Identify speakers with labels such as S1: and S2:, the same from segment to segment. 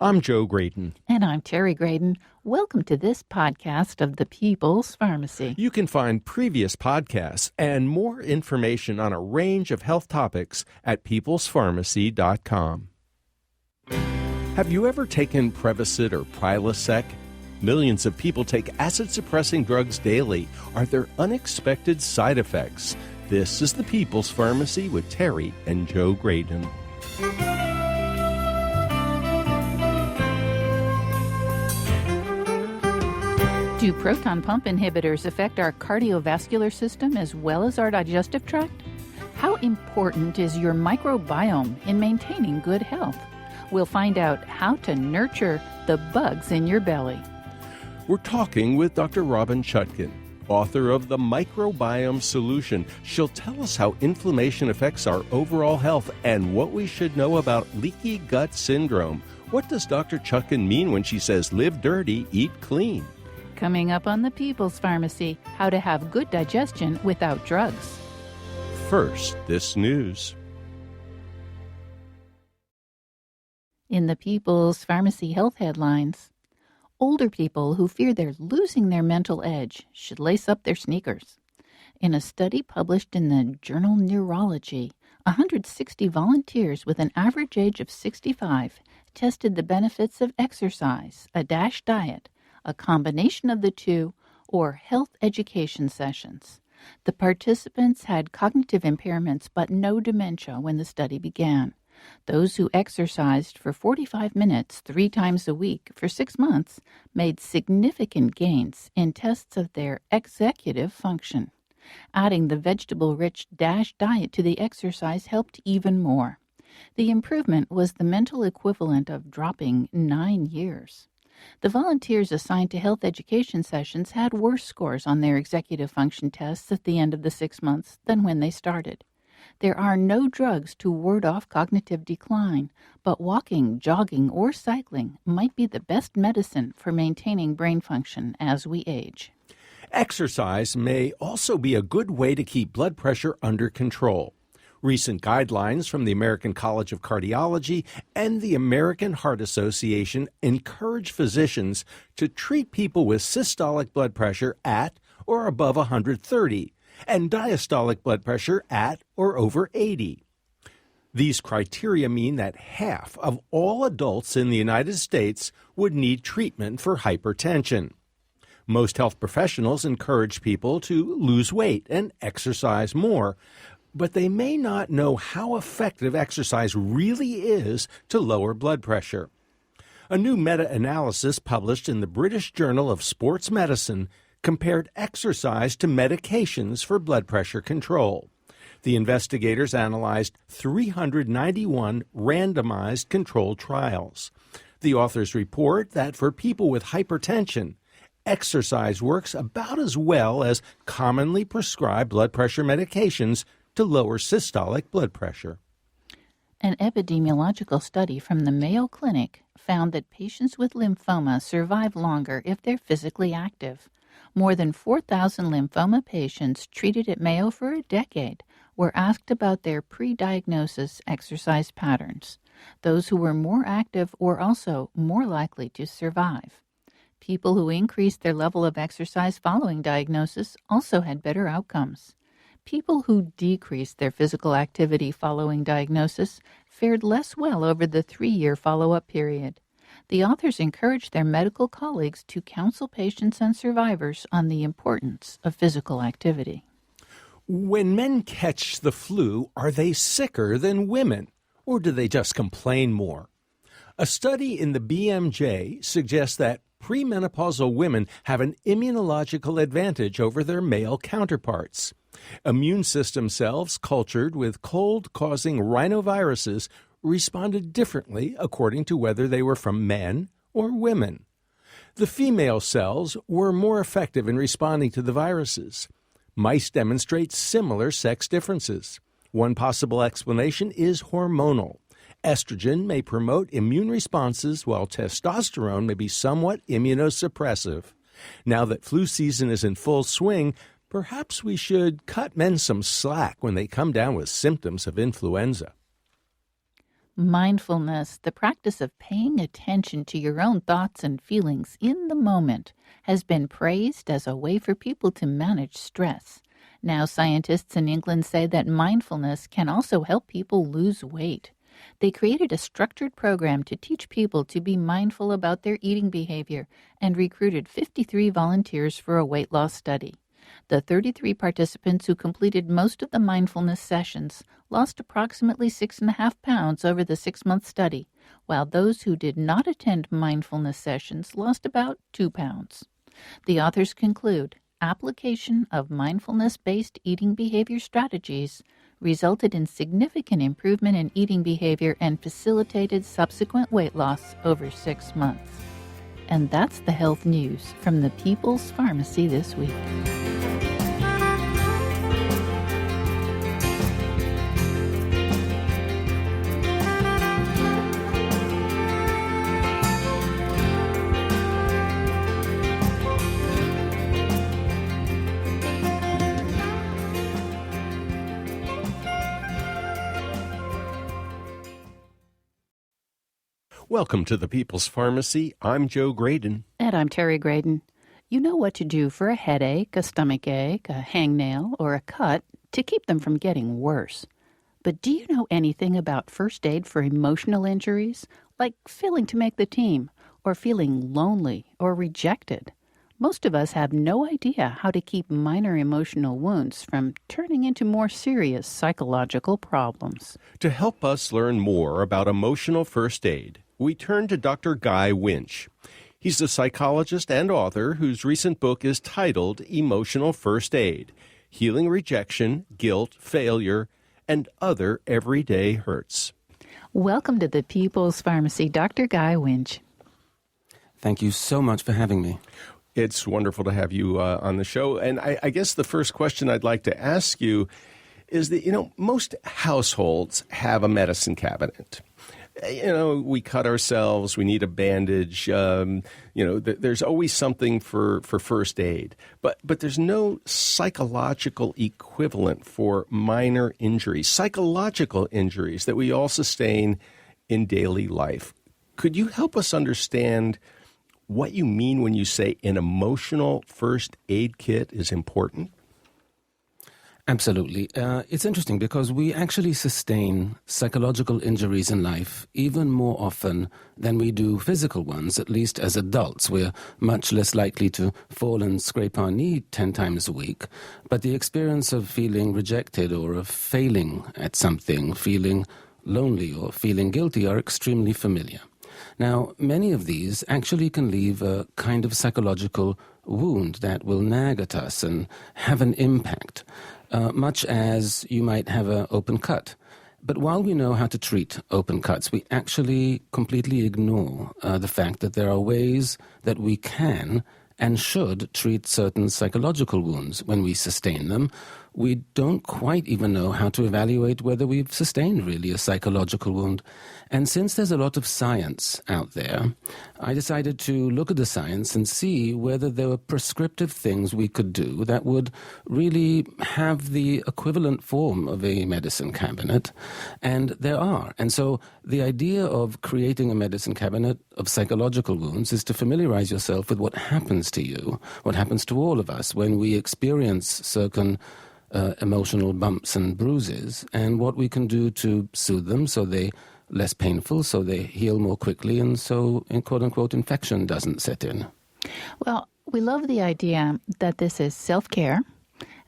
S1: I'm Joe Graydon.
S2: And I'm Terry Graydon. Welcome to this podcast of the People's Pharmacy.
S1: You can find previous podcasts and more information on a range of health topics at peoplespharmacy.com. Have you ever taken Prevacid or Prilosec? Millions of people take acid-suppressing drugs daily. Are there unexpected side effects? This is the People's Pharmacy with Terry and Joe Graydon.
S2: Do proton pump inhibitors affect our cardiovascular system as well as our digestive tract? How important is your microbiome in maintaining good health? We'll find out how to nurture the bugs in your belly.
S1: We're talking with Dr. Robin Chutkan, author of The Microbiome Solution. She'll tell us how inflammation affects our overall health and what we should know about leaky gut syndrome. What does Dr. Chutkan mean when she says live dirty, eat clean?
S2: Coming up on the People's Pharmacy, how to have good digestion without drugs.
S1: First, this news.
S2: In the People's Pharmacy health headlines, older people who fear they're losing their mental edge should lace up their sneakers. In a study published in the journal Neurology, 160 volunteers with an average age of 65 tested the benefits of exercise, a DASH diet, a combination of the two, or health education sessions. The participants had cognitive impairments but no dementia when the study began. Those who exercised for 45 minutes 3 times a week for 6 months made significant gains in tests of their executive function. Adding the vegetable-rich DASH diet to the exercise helped even more. The improvement was the mental equivalent of dropping 9 years. The volunteers assigned to health education sessions had worse scores on their executive function tests at the end of the 6 months than when they started. There are no drugs to ward off cognitive decline, but walking, jogging, or cycling might be the best medicine for maintaining brain function as we age.
S1: Exercise may also be a good way to keep blood pressure under control. Recent guidelines from the American College of Cardiology and the American Heart Association encourage physicians to treat people with systolic blood pressure at or above 130 and diastolic blood pressure at or over 80. These criteria mean that half of all adults in the United States would need treatment for hypertension. Most health professionals encourage people to lose weight and exercise more, but they may not know how effective exercise really is to lower blood pressure. A new meta-analysis published in the British Journal of Sports Medicine compared exercise to medications for blood pressure control. The investigators analyzed 391 randomized controlled trials. The authors report that for people with hypertension, exercise works about as well as commonly prescribed blood pressure medications to lower systolic blood pressure.
S2: An epidemiological study from the Mayo Clinic found that patients with lymphoma survive longer if they're physically active. More than 4,000 lymphoma patients treated at Mayo for a decade were asked about their pre-diagnosis exercise patterns. Those who were more active were also more likely to survive. People who increased their level of exercise following diagnosis also had better outcomes. People who decreased their physical activity following diagnosis fared less well over the 3-year follow-up period. The authors encouraged their medical colleagues to counsel patients and survivors on the importance of physical activity.
S1: When men catch the flu, are they sicker than women, or do they just complain more? A study in the BMJ suggests that premenopausal women have an immunological advantage over their male counterparts. Immune system cells cultured with cold-causing rhinoviruses responded differently according to whether they were from men or women. The female cells were more effective in responding to the viruses. Mice demonstrate similar sex differences. One possible explanation is hormonal. Estrogen may promote immune responses, while testosterone may be somewhat immunosuppressive. Now that flu season is in full swing, perhaps we should cut men some slack when they come down with symptoms of influenza.
S2: Mindfulness, the practice of paying attention to your own thoughts and feelings in the moment, has been praised as a way for people to manage stress. Now, scientists in England say that mindfulness can also help people lose weight. They created a structured program to teach people to be mindful about their eating behavior and recruited 53 volunteers for a weight loss study. The 33 participants who completed most of the mindfulness sessions lost approximately 6.5 pounds over the 6-month study, while those who did not attend mindfulness sessions lost about 2 pounds. The authors conclude, application of mindfulness-based eating behavior strategies resulted in significant improvement in eating behavior and facilitated subsequent weight loss over 6 months. And that's the health news from the People's Pharmacy this week.
S1: Welcome to the People's Pharmacy. I'm Joe Graydon.
S2: And I'm Terry Graydon. You know what to do for a headache, a stomach ache, a hangnail, or a cut to keep them from getting worse. But do you know anything about first aid for emotional injuries, like failing to make the team, or feeling lonely or rejected? Most of us have no idea how to keep minor emotional wounds from turning into more serious psychological problems.
S1: To help us learn more about emotional first aid, we turn to Dr. Guy Winch. He's a psychologist and author whose recent book is titled Emotional First Aid: Healing Rejection, Guilt, Failure, and Other Everyday Hurts.
S2: Welcome to the People's Pharmacy, Dr. Guy Winch.
S3: Thank you so much for having me.
S1: It's wonderful to have you on the show. And I guess the first question I'd like to ask you is that, most households have a medicine cabinet. We cut ourselves, we need a bandage, there's always something for first aid. But there's no psychological equivalent for minor injuries, psychological injuries that we all sustain in daily life. Could you help us understand what you mean when you say an emotional first aid kit is important?
S3: Absolutely. It's interesting because we actually sustain psychological injuries in life even more often than we do physical ones, at least as adults. We're much less likely to fall and scrape our knee 10 times a week. But the experience of feeling rejected or of failing at something, feeling lonely or feeling guilty are extremely familiar. Now, many of these actually can leave a kind of psychological wound that will nag at us and have an impact, much as you might have an open cut. But while we know how to treat open cuts, we actually completely ignore the fact that there are ways that we can and should treat certain psychological wounds when we sustain them. We don't quite even know how to evaluate whether we've sustained really a psychological wound. And since there's a lot of science out there, I decided to look at the science and see whether there were prescriptive things we could do that would really have the equivalent form of a medicine cabinet. And there are. And so the idea of creating a medicine cabinet of psychological wounds is to familiarize yourself with what happens to you, what happens to all of us when we experience certain emotional bumps and bruises, and what we can do to soothe them so they're less painful, so they heal more quickly, and so, in quote-unquote, infection doesn't set in.
S2: Well, we love the idea that this is self-care,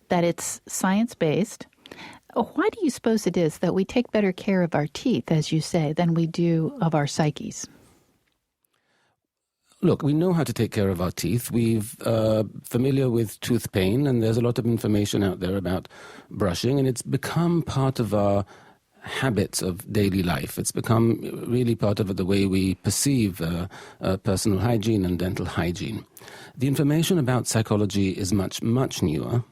S2: that it's science-based. Why do you suppose it is that we take better care of our teeth, as you say, than we do of our psyches?
S3: Look, we know how to take care of our teeth. We're familiar with tooth pain, and there's a lot of information out there about brushing, and it's become part of our habits of daily life. It's become really part of the way we perceive personal hygiene and dental hygiene. The information about psychology is much, much newer,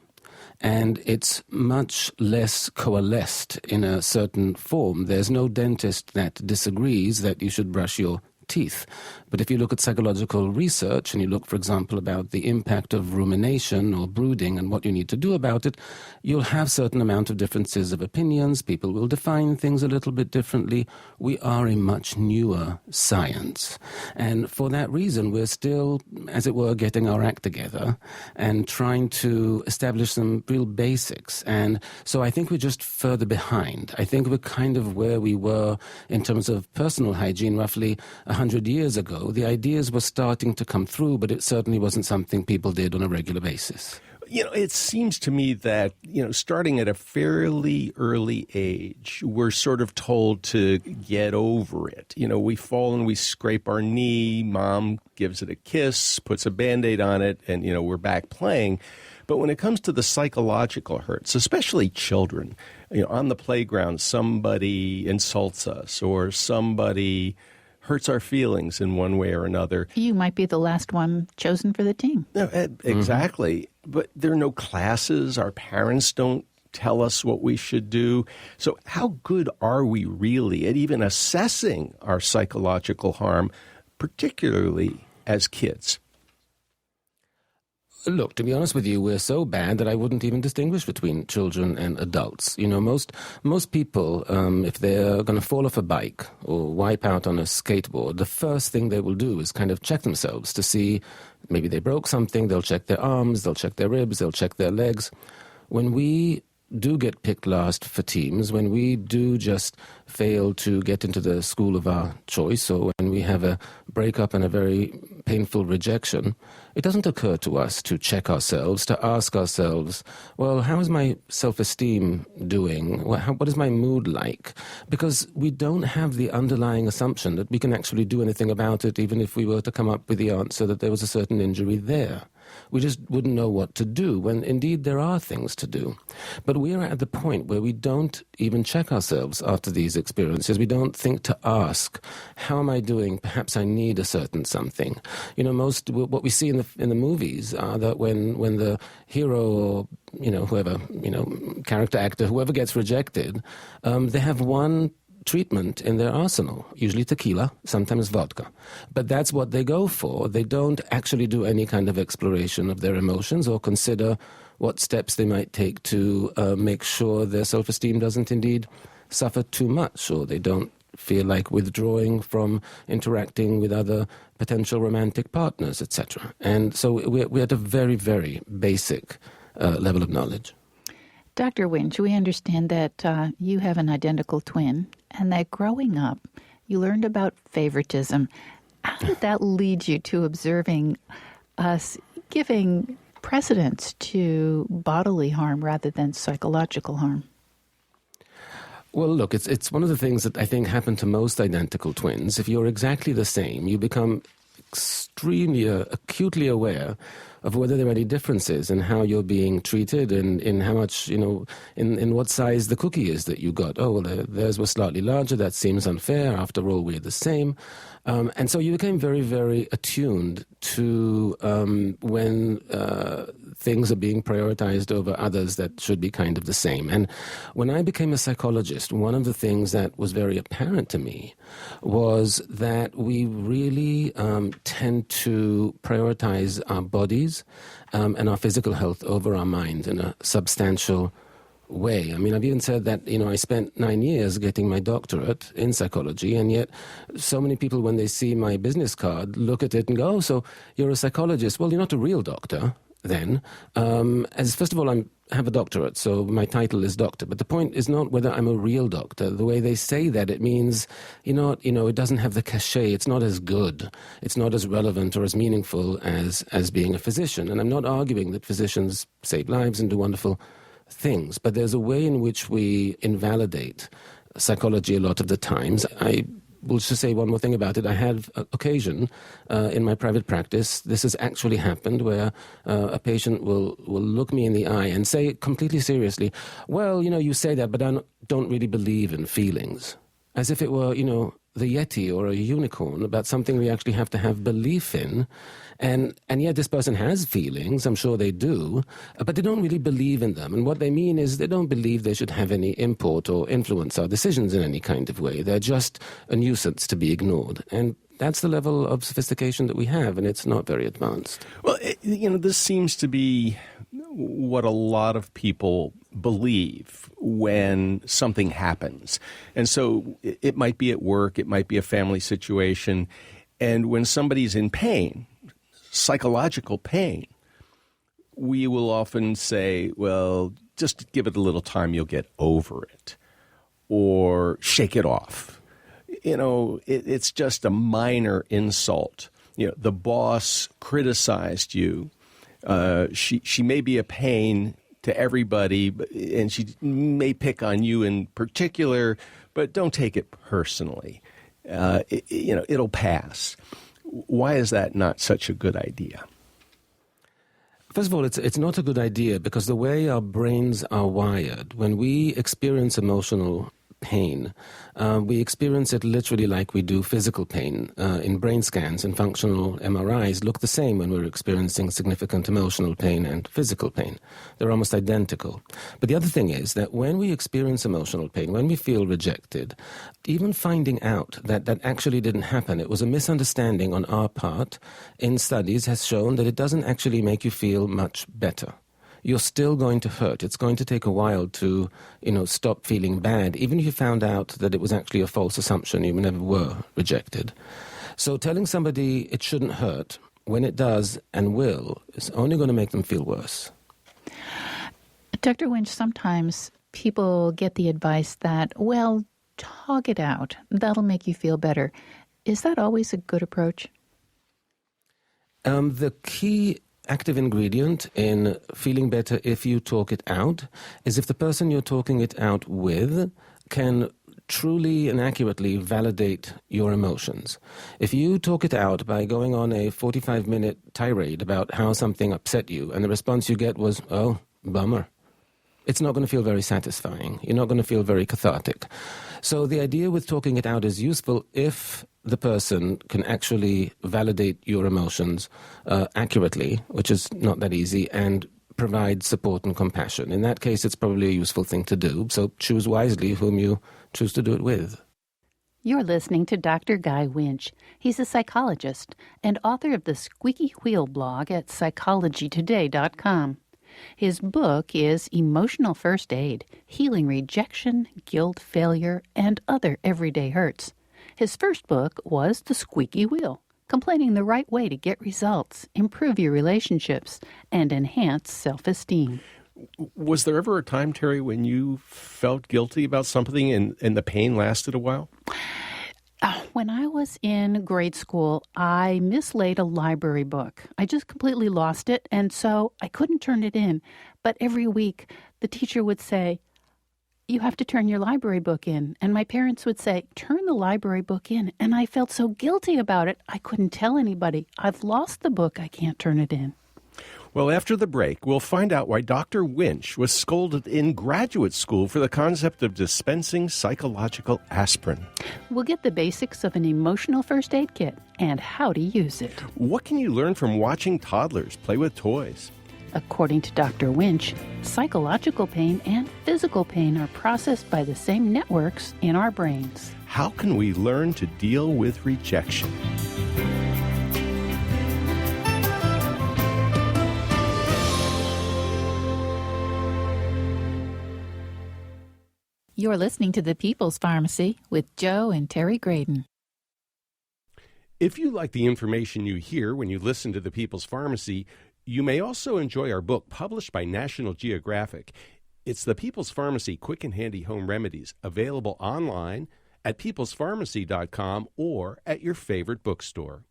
S3: and it's much less coalesced in a certain form. There's no dentist that disagrees that you should brush your teeth. But if you look at psychological research and you look, for example, about the impact of rumination or brooding and what you need to do about it, you'll have certain amount of differences of opinions. People will define things a little bit differently. We are a much newer science. And for that reason, we're still, as it were, getting our act together and trying to establish some real basics. And so I think we're just further behind. I think we're kind of where we were in terms of personal hygiene roughly 100 years ago. The ideas were starting to come through, but it certainly wasn't something people did on a regular basis.
S1: It seems to me that, starting at a fairly early age, we're sort of told to get over it. We fall and we scrape our knee, mom gives it a kiss, puts a Band-Aid on it, and, we're back playing. But when it comes to the psychological hurts, especially children, on the playground, somebody insults us or somebody hurts our feelings in one way or another.
S2: You might be the last one chosen for the team.
S1: No, exactly. But there are no classes. Our parents don't tell us what we should do. So how good are we really at even assessing our psychological harm, particularly as kids?
S3: Look, to be honest with you, we're so bad that I wouldn't even distinguish between children and adults. Most people, if they're going to fall off a bike or wipe out on a skateboard, the first thing they will do is kind of check themselves to see maybe they broke something. They'll check their arms, they'll check their ribs, they'll check their legs. When we do get picked last for teams, when we do just fail to get into the school of our choice, or when we have a breakup and a very painful rejection, it doesn't occur to us to check ourselves, to ask ourselves, well, how is my self-esteem doing? What is my mood like? Because we don't have the underlying assumption that we can actually do anything about it, even if we were to come up with the answer that there was a certain injury there. We just wouldn't know what to do, when indeed there are things to do. But we are at the point where we don't even check ourselves after these experiences. We don't think to ask, how am I doing? Perhaps I need a certain something. Most what we see in the movies are that when the hero or whoever, character actor, whoever gets rejected, they have one treatment in their arsenal, usually tequila, sometimes vodka. But that's what they go for. They don't actually do any kind of exploration of their emotions or consider what steps they might take to make sure their self-esteem doesn't indeed suffer too much, or they don't feel like withdrawing from interacting with other potential romantic partners, etc. And so we're at a very, very basic level of knowledge.
S2: Dr. Winch, we understand that you have an identical twin and that growing up you learned about favoritism. How did that lead you to observing us giving precedence to bodily harm rather than psychological harm?
S3: Well, look, it's one of the things that I think happen to most identical twins. If you're exactly the same, you become extremely acutely aware of whether there are any differences in how you're being treated and in how much, in what size the cookie is that you got. Oh, well, theirs was slightly larger. That seems unfair. After all, we're the same. And so you became very, very attuned to when things are being prioritized over others that should be kind of the same. And when I became a psychologist, one of the things that was very apparent to me was that we really tend to prioritize our bodies and our physical health over our minds in a substantial way. I mean, I've even said that, I spent 9 years getting my doctorate in psychology, and yet so many people, when they see my business card, look at it and go, oh, so you're a psychologist. Well, you're not a real doctor then. As first of all, I have a doctorate, so my title is doctor. But the point is not whether I'm a real doctor. The way they say that, it means, it doesn't have the cachet. It's not as good. It's not as relevant or as meaningful as being a physician. And I'm not arguing that physicians save lives and do wonderful things, but there's a way in which we invalidate psychology a lot of the times. I will just say one more thing about it. I had occasion in my private practice, this has actually happened, where a patient will look me in the eye and say completely seriously, well, you say that, but I don't really believe in feelings. As if it were, the Yeti or a unicorn, about something we actually have to have belief in. And yet this person has feelings, I'm sure they do, but they don't really believe in them. And what they mean is they don't believe they should have any import or influence our decisions in any kind of way. They're just a nuisance to be ignored. And that's the level of sophistication that we have, and it's not very advanced.
S1: Well, this seems to be what a lot of people believe when something happens. And so it might be at work, it might be a family situation, and when somebody's in pain, psychological pain, we will often say, well, just give it a little time, you'll get over it, or shake it off. It's just a minor insult. The boss criticized you. She may be a pain to everybody, and she may pick on you in particular, but don't take it personally. It'll pass. Why is that not such a good idea?
S3: First of all, it's not a good idea because the way our brains are wired, when we experience emotional pain, we experience it literally like we do physical pain. In brain scans and functional MRIs look the same when we're experiencing significant emotional pain and physical pain. They're almost identical. But the other thing is that when we experience emotional pain, when we feel rejected, even finding out that that actually didn't happen, it was a misunderstanding on our part, in studies has shown that it doesn't actually make you feel much better. You're still going to hurt. It's going to take a while to, stop feeling bad, even if you found out that it was actually a false assumption, you never were rejected. So telling somebody it shouldn't hurt, when it does and will, is only going to make them feel worse.
S2: Dr. Winch, sometimes people get the advice that, well, talk it out. That'll make you feel better. Is that always a good approach?
S3: The key active ingredient in feeling better if you talk it out is if the person you're talking it out with can truly and accurately validate your emotions. If you talk it out by going on a 45-minute tirade about how something upset you and the response you get was, oh, bummer, it's not going to feel very satisfying. You're not going to feel very cathartic. So the idea with talking it out is useful if the person can actually validate your emotions accurately, which is not that easy, and provide support and compassion. In that case, it's probably a useful thing to do. So choose wisely whom you choose to do it with.
S2: You're listening to Dr. Guy Winch. He's a psychologist and author of the Squeaky Wheel blog at psychologytoday.com. His book is Emotional First Aid, Healing Rejection, Guilt, Failure, and Other Everyday Hurts. His first book was The Squeaky Wheel, Complaining the Right Way to Get Results, Improve Your Relationships, and Enhance Self-Esteem.
S1: Was there ever a time, Terry, when you felt guilty about something and the pain lasted a while?
S2: When I was in grade school, I mislaid a library book. I just completely lost it, and so I couldn't turn it in. But every week, the teacher would say, you have to turn your library book in. And my parents would say, turn the library book in. And I felt so guilty about it, I couldn't tell anybody. I've lost the book. I can't turn it in.
S1: Well, after the break, we'll find out why Dr. Winch was scolded in graduate school for the concept of dispensing psychological aspirin.
S2: We'll get the basics of an emotional first aid kit and how to use it.
S1: What can you learn from watching toddlers play with toys?
S2: According to Dr. Winch, psychological pain and physical pain are processed by the same networks in our brains.
S1: How can we learn to deal with rejection?
S2: You're listening to The People's Pharmacy with Joe and Terry Graydon.
S1: If you like the information you hear when you listen to The People's Pharmacy, you may also enjoy our book published by National Geographic. It's The People's Pharmacy Quick and Handy Home Remedies, available online at peoplespharmacy.com or at your favorite bookstore.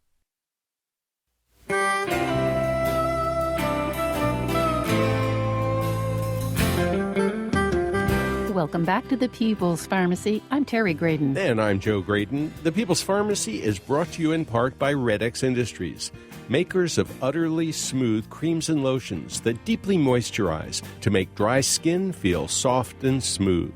S2: Welcome back to The People's Pharmacy. I'm Terry Graydon.
S1: And I'm Joe Graydon. The People's Pharmacy is brought to you in part by Red X Industries, makers of utterly smooth creams and lotions that deeply moisturize to make dry skin feel soft and smooth.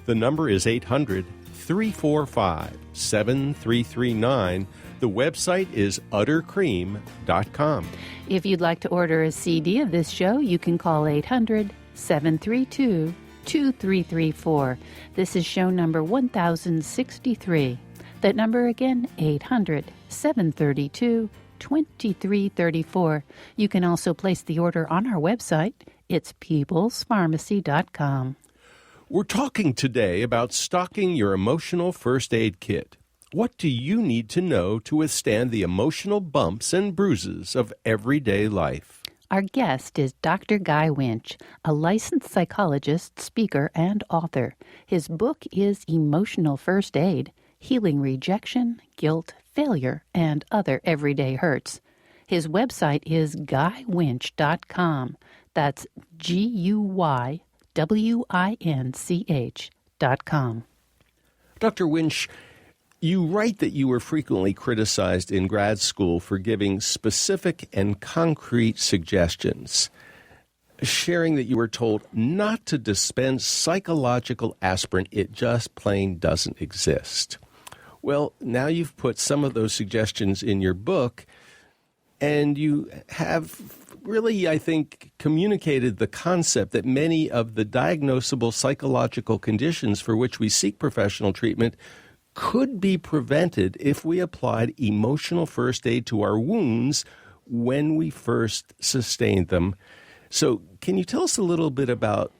S1: The number is 800-345-6888. 800-733-7339. The website is uttercream.com.
S2: If you'd like to order a CD of this show, you can call 800-732-2334. This is show number 1063. That number again, 800-732-2334. You can also place the order on our website. It's peoplespharmacy.com.
S1: We're talking today about stocking your emotional first aid kit. What do you need to know to withstand the emotional bumps and bruises of everyday life?
S2: Our guest is Dr. Guy Winch, a licensed psychologist, speaker, and author. His book is Emotional First Aid: Healing Rejection, Guilt, Failure, and Other Everyday Hurts. His website is guywinch.com. That's GUYWINCH.com.
S1: Dr. Winch, you write that you were frequently criticized in grad school for giving specific and concrete suggestions, sharing that you were told not to dispense psychological aspirin. It just plain doesn't exist. Well, now you've put some of those suggestions in your book, and you have really, I think, communicated the concept that many of the diagnosable psychological conditions for which we seek professional treatment could be prevented if we applied emotional first aid to our wounds when we first sustained them. So can you tell us a little bit about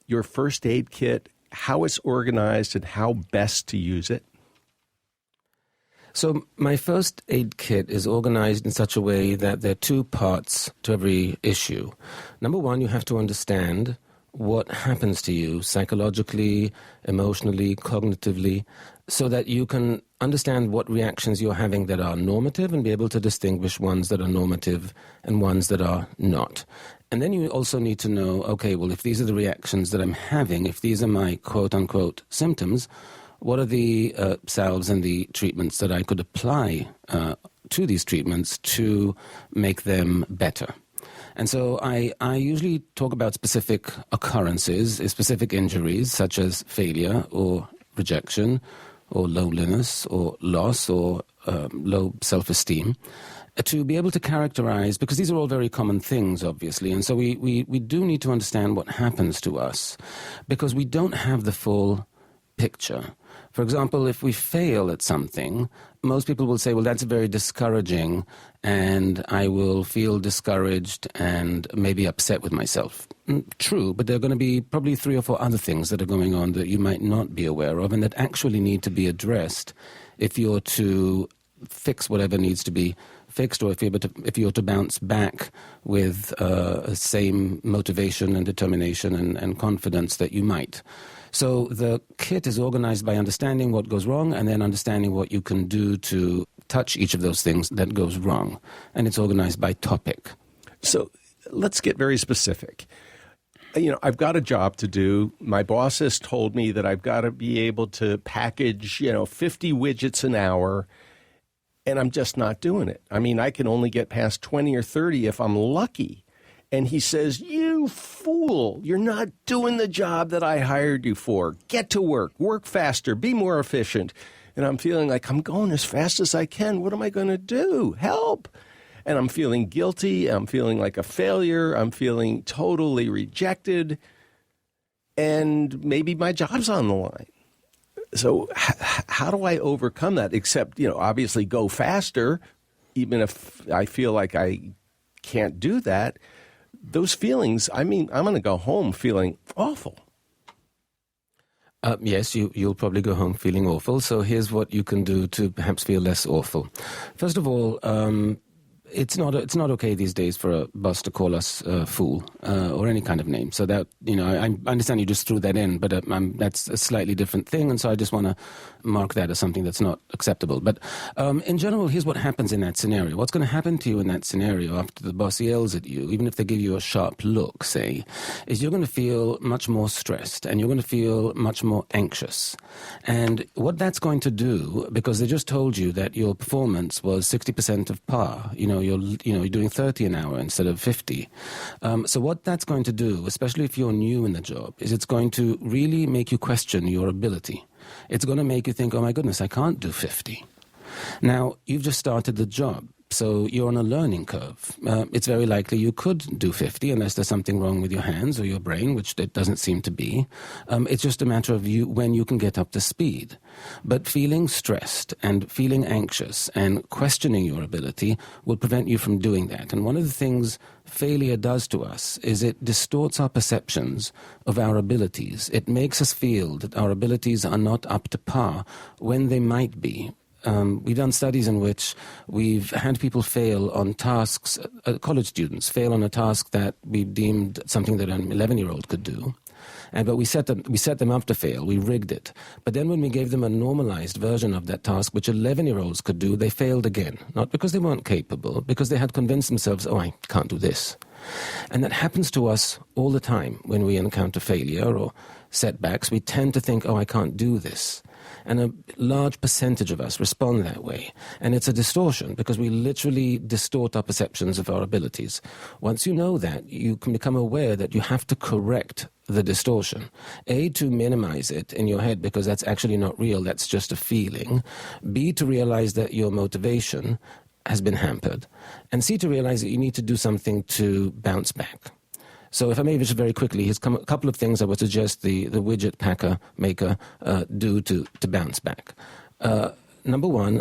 S1: your first aid kit, how it's organized, and how best to use it?
S3: So my first aid kit is organized in such a way that there are two parts to every issue. Number one, you have to understand what happens to you psychologically, emotionally, cognitively, so that you can understand what reactions you're having that are normative and be able to distinguish ones that are normative and ones that are not. And then you also need to know, okay, well, if these are the reactions that I'm having, if these are my quote-unquote symptoms, what are the salves and the treatments that I could apply to these treatments to make them better? And so I usually talk about specific occurrences, specific injuries, such as failure or rejection or loneliness or loss or low self-esteem, to be able to characterize, because these are all very common things, obviously, and so we do need to understand what happens to us, because we don't have the full picture. For example, if we fail at something, most people will say, well, that's very discouraging, and I will feel discouraged and maybe upset with myself. True, but there are going to be probably 3 or 4 other things that are going on that you might not be aware of and that actually need to be addressed if you're to fix whatever needs to be fixed, or if you're to bounce back with the same motivation and determination and confidence that you might. So the kit is organized by understanding what goes wrong and then understanding what you can do to touch each of those things that goes wrong. And it's organized by topic.
S1: So let's get very specific. You know, I've got a job to do. My boss has told me that I've got to be able to package, 50 widgets an hour, and I'm just not doing it. I mean, I can only get past 20 or 30 if I'm lucky. And he says, you fool, you're not doing the job that I hired you for. Get to work faster, be more efficient. And I'm feeling like I'm going as fast as I can. What am I going to do? Help. And I'm feeling guilty. I'm feeling like a failure. I'm feeling totally rejected. And maybe my job's on the line. So how do I overcome that? Except, obviously go faster, even if I feel like I can't do that. Those feelings, I'm going to go home feeling awful.
S3: Yes, you'll probably go home feeling awful. So here's what you can do to perhaps feel less awful. First of all, it's not okay these days for a boss to call us a fool or any kind of name. So that, I understand you just threw that in, but that's a slightly different thing. And so I just want to mark that as something that's not acceptable. But in general, here's what happens in that scenario. What's going to happen to you in that scenario after the boss yells at you, even if they give you a sharp look, say, is you're going to feel much more stressed and you're going to feel much more anxious. And what that's going to do, because they just told you that your performance was 60% of par, you're doing 30 an hour instead of 50. So what that's going to do, especially if you're new in the job, is it's going to really make you question your ability. It's going to make you think, oh my goodness, I can't do 50. Now, you've just started the job, so you're on a learning curve. It's very likely you could do 50 unless there's something wrong with your hands or your brain, which it doesn't seem to be. It's just a matter of when you can get up to speed. But feeling stressed and feeling anxious and questioning your ability will prevent you from doing that. And one of the things failure does to us is it distorts our perceptions of our abilities. It makes us feel that our abilities are not up to par when they might be. We've done studies in which we've had people fail on tasks, college students fail on a task that we deemed something that an 11-year-old could do. But we set them up to fail. We rigged it. But then when we gave them a normalized version of that task, which 11-year-olds could do, they failed again. Not because they weren't capable, because they had convinced themselves, oh, I can't do this. And that happens to us all the time when we encounter failure or setbacks. We tend to think, oh, I can't do this. And a large percentage of us respond that way. And it's a distortion because we literally distort our perceptions of our abilities. Once you know that, you can become aware that you have to correct the distortion. A, to minimize it in your head because that's actually not real, that's just a feeling. B, to realize that your motivation has been hampered. And C, to realize that you need to do something to bounce back. So if I may just very quickly, here's a couple of things I would suggest the widget maker do to bounce back. Number one,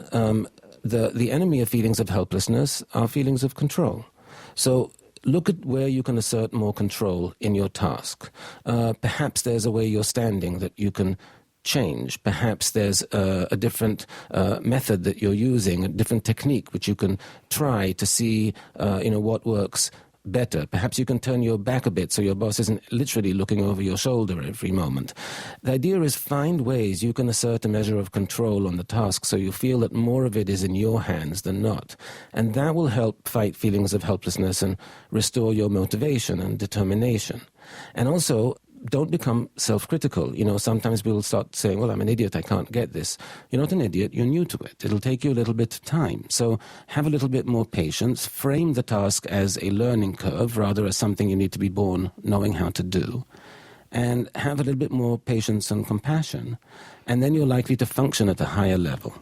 S3: the enemy of feelings of helplessness are feelings of control. So look at where you can assert more control in your task. Perhaps there's a way you're standing that you can change. Perhaps there's a different method that you're using, a different technique which you can try to see what works better. Perhaps you can turn your back a bit so your boss isn't literally looking over your shoulder every moment. The idea is find ways you can assert a measure of control on the task so you feel that more of it is in your hands than not. And that will help fight feelings of helplessness and restore your motivation and determination. And also, don't become self-critical. Sometimes people start saying, well, I'm an idiot, I can't get this. You're not an idiot, you're new to it. It'll take you a little bit of time. So have a little bit more patience. Frame the task as a learning curve rather as something you need to be born knowing how to do. And have a little bit more patience and compassion. And then you're likely to function at a higher level.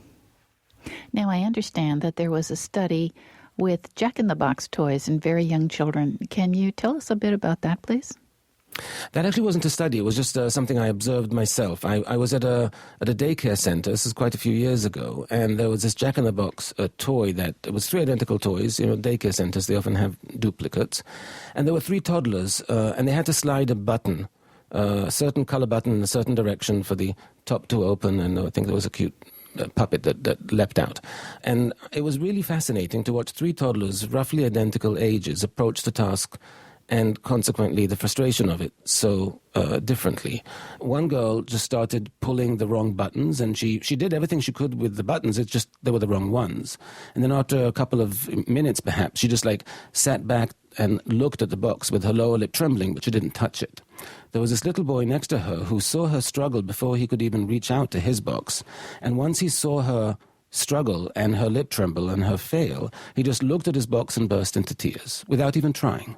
S2: Now, I understand that there was a study with Jack-in-the-Box toys in very young children. Can you tell us a bit about that, please?
S3: That actually wasn't a study. It was just something I observed myself. I was at a daycare center. This is quite a few years ago, and there was this Jack-in-the-Box toy that it was 3 identical toys. Daycare centers, they often have duplicates, and there were 3 toddlers, and they had to slide a button, a certain color button in a certain direction for the top to open, and I think there was a cute puppet that leapt out. And it was really fascinating to watch 3 toddlers, roughly identical ages, approach the task and consequently the frustration of it so differently. One girl just started pulling the wrong buttons, and she did everything she could with the buttons, it's just they were the wrong ones. And then after a couple of minutes perhaps, she just sat back and looked at the box with her lower lip trembling, but she didn't touch it. There was this little boy next to her who saw her struggle before he could even reach out to his box, and once he saw her struggle and her lip tremble and her fail, he just looked at his box and burst into tears without even trying.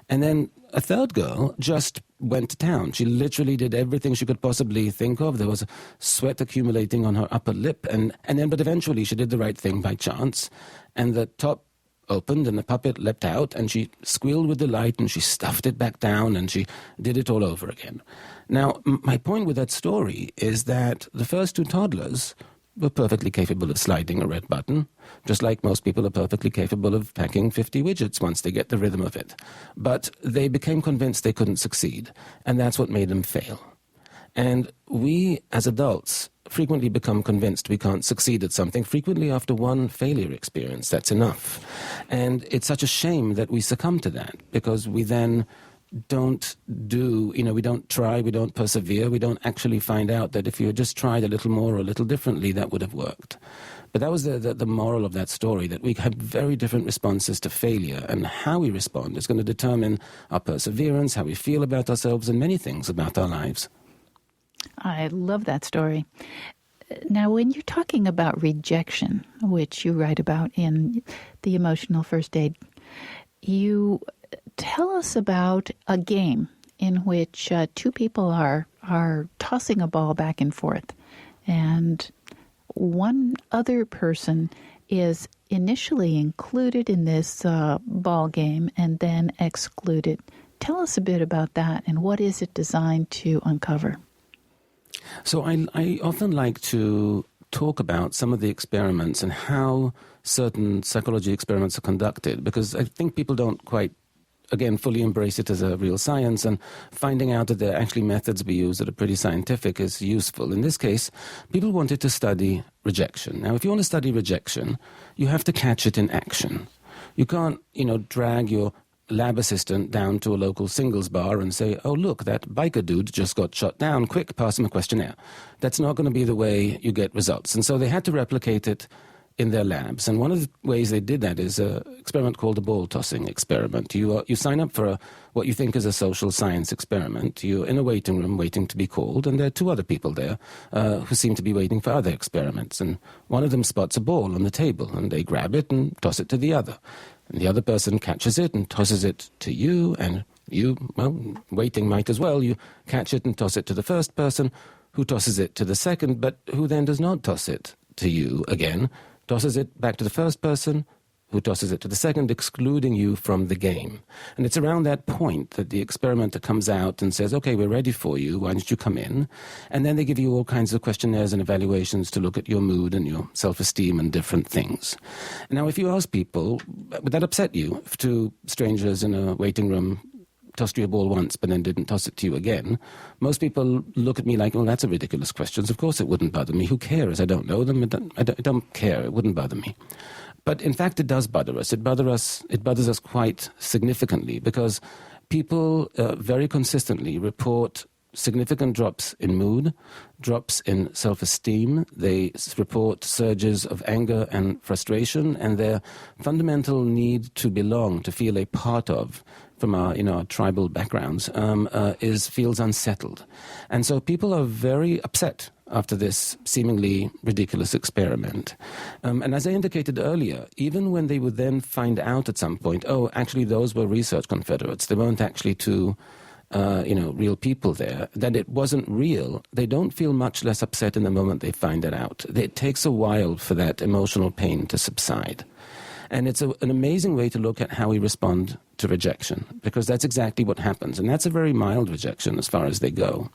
S3: And then a third girl just went to town. She literally did everything she could possibly think of. There was sweat accumulating on her upper lip. But eventually she did the right thing by chance. And the top opened and the puppet leapt out and she squealed with delight and she stuffed it back down and she did it all over again. Now, my point with that story is that the first 2 toddlers were perfectly capable of sliding a red button, just like most people are perfectly capable of packing 50 widgets once they get the rhythm of it. But they became convinced they couldn't succeed, and that's what made them fail. And we, as adults, frequently become convinced we can't succeed at something. Frequently after one failure experience, that's enough. And it's such a shame that we succumb to that, because we then don't we don't try, we don't persevere, we don't actually find out that if you had just tried a little more or a little differently, that would have worked. But that was the moral of that story, that we have very different responses to failure, and how we respond is going to determine our perseverance, how we feel about ourselves, and many things about our lives.
S2: I love that story. Now, when you're talking about rejection, which you write about in the Emotional First Aid, you tell us about a game in which two people are tossing a ball back and forth, and one other person is initially included in this ball game and then excluded. Tell us a bit about that, and what is it designed to uncover?
S3: So I often like to talk about some of the experiments and how certain psychology experiments are conducted, because I think people don't quite, again, fully embrace it as a real science, and finding out that there are actually methods we use that are pretty scientific is useful. In this case, people wanted to study rejection. Now, if you want to study rejection, you have to catch it in action. You can't, drag your lab assistant down to a local singles bar and say, oh, look, that biker dude just got shot down. Quick, pass him a questionnaire. That's not going to be the way you get results. And so they had to replicate it in their labs. And one of the ways they did that is an experiment called the ball tossing experiment. You sign up for what you think is a social science experiment. You're in a waiting room waiting to be called, and there are two other people there who seem to be waiting for other experiments. And one of them spots a ball on the table, and they grab it and toss it to the other. And the other person catches it and tosses it to you, and you, waiting might as well, you catch it and toss it to the first person, who tosses it to the second, but who then does not toss it to you again, tosses it back to the first person, who tosses it to the second, excluding you from the game. And it's around that point that the experimenter comes out and says, okay, we're ready for you, why don't you come in? And then they give you all kinds of questionnaires and evaluations to look at your mood and your self-esteem and different things. Now, if you ask people, would that upset you if two strangers in a waiting room tossed you a ball once but then didn't toss it to you again? Most people look at me like, well, that's a ridiculous question. Of course it wouldn't bother me. Who cares? I don't know them. I don't care. It wouldn't bother me. But in fact, it does bother us. It bothers us quite significantly, because people very consistently report significant drops in mood, drops in self-esteem. They report surges of anger and frustration, and their fundamental need to belong, to feel a part of, from our tribal backgrounds, feels unsettled. And so people are very upset after this seemingly ridiculous experiment. And as I indicated earlier, even when they would then find out at some point, oh, actually those were research confederates, they weren't actually two real people there, that it wasn't real, they don't feel much less upset in the moment they find it out. It takes a while for that emotional pain to subside. And it's an amazing way to look at how we respond to rejection, because that's exactly what happens. And that's a very mild rejection as far as they go,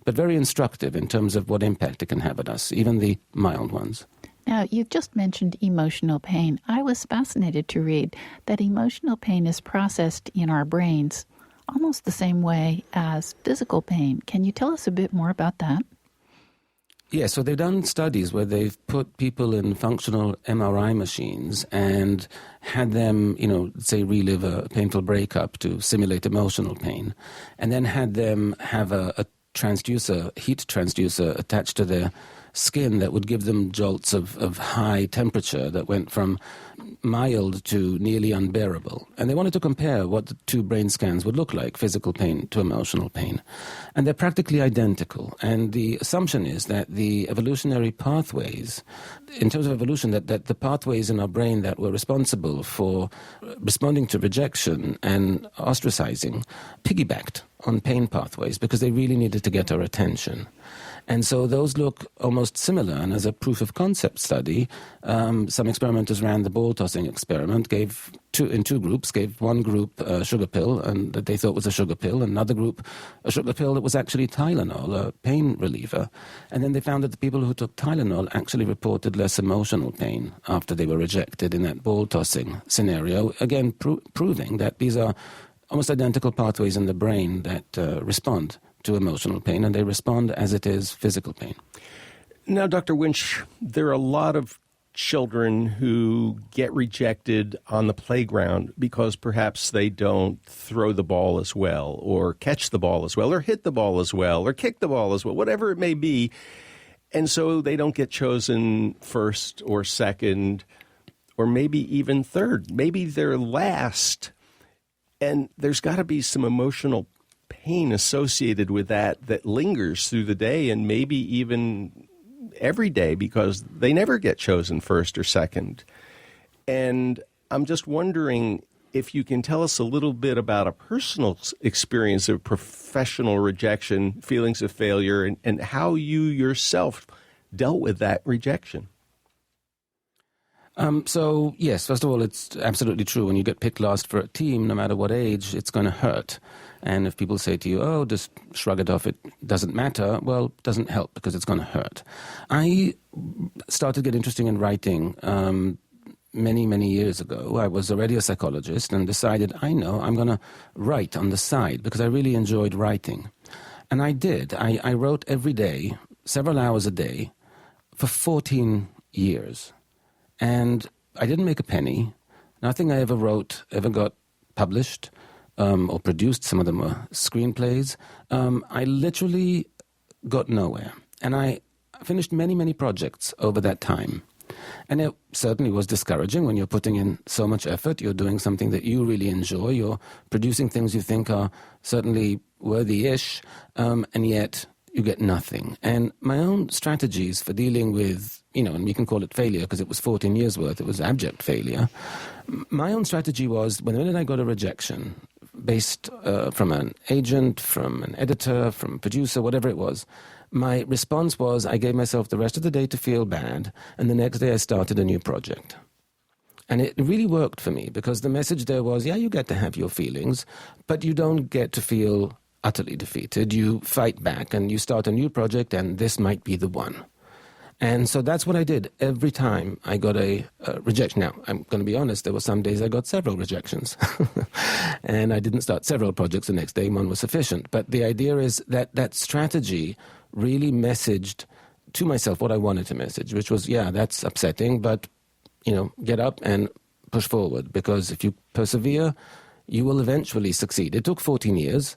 S3: but very instructive in terms of what impact it can have on us, even the mild ones.
S2: Now, you've just mentioned emotional pain. I was fascinated to read that emotional pain is processed in our brains almost the same way as physical pain. Can you tell us a bit more about that?
S3: Yeah, so they've done studies where they've put people in functional MRI machines and had them, say, relive a painful breakup to simulate emotional pain, and then had them have a heat transducer attached to their skin that would give them jolts of high temperature that went from mild to nearly unbearable. And they wanted to compare what the two brain scans would look like, physical pain to emotional pain. And they're practically identical. And the assumption is that the evolutionary pathways, in terms of evolution, that the pathways in our brain that were responsible for responding to rejection and ostracizing piggybacked on pain pathways, because they really needed to get our attention. And so those look almost similar. And as a proof of concept study, some experimenters ran the ball tossing experiment, gave two groups, gave one group a sugar pill and that they thought was a sugar pill, another group a sugar pill that was actually Tylenol, a pain reliever. And then they found that the people who took Tylenol actually reported less emotional pain after they were rejected in that ball tossing scenario, again proving that these are almost identical pathways in the brain that respond to emotional pain, and they respond as it is physical pain.
S1: Now, Dr. Winch, there are a lot of children who get rejected on the playground because perhaps they don't throw the ball as well, or catch the ball as well, or hit the ball as well, or kick the ball as well, whatever it may be. And so they don't get chosen first or second, or maybe even third. Maybe they're last. And there's got to be some emotional pain associated with that lingers through the day and maybe even every day because they never get chosen first or second. And I'm just wondering if you can tell us a little bit about a personal experience of professional rejection, feelings of failure, and how you yourself dealt with that rejection.
S3: So, yes, first of all, it's absolutely true. When you get picked last for a team, no matter what age, it's going to hurt. And if people say to you, oh, just shrug it off, it doesn't matter, well, it doesn't help because it's going to hurt. I started to get interested in writing many years ago. I was already a psychologist and decided, I'm going to write on the side because I really enjoyed writing. And I did. I wrote every day, several hours a day, for 14 years. And I didn't make a penny. Nothing I ever wrote ever got published or produced. Some of them were screenplays. I literally got nowhere. And I finished many projects over that time. And it certainly was discouraging when you're putting in so much effort. You're doing something that you really enjoy. You're producing things you think are certainly worthy-ish, and yet you get nothing. And my own strategies for dealing with, and we can call it failure because it was 14 years worth, it was abject failure. My own strategy was, when the minute I got a rejection, based from an agent, from an editor, from a producer, whatever it was, my response was I gave myself the rest of the day to feel bad, and the next day I started a new project. And it really worked for me because the message there was, yeah, you get to have your feelings, but you don't get to feel utterly defeated. You fight back and you start a new project, and this might be the one. And so that's what I did every time I got a rejection. Now, I'm going to be honest, there were some days I got several rejections. And I didn't start several projects the next day. One was sufficient. But the idea is that that strategy really messaged to myself what I wanted to message, which was, yeah, that's upsetting, but, get up and push forward. Because if you persevere, you will eventually succeed. It took 14 years,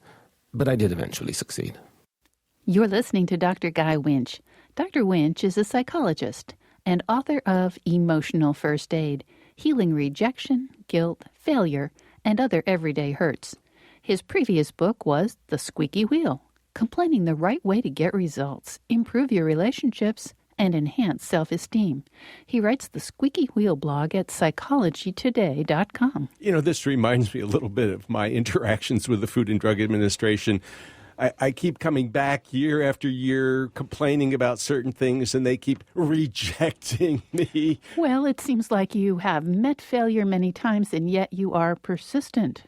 S3: but I did eventually succeed.
S2: You're listening to Dr. Guy Winch. Dr. Winch is a psychologist and author of Emotional First Aid, Healing Rejection, Guilt, Failure, and Other Everyday Hurts. His previous book was The Squeaky Wheel, Complaining the Right Way to Get Results, Improve Your Relationships, and Enhance Self-Esteem. He writes the Squeaky Wheel blog at psychologytoday.com.
S1: This reminds me a little bit of my interactions with the Food and Drug Administration. I keep coming back year after year complaining about certain things, and they keep rejecting me.
S2: Well, it seems like you have met failure many times, and yet you are persistent.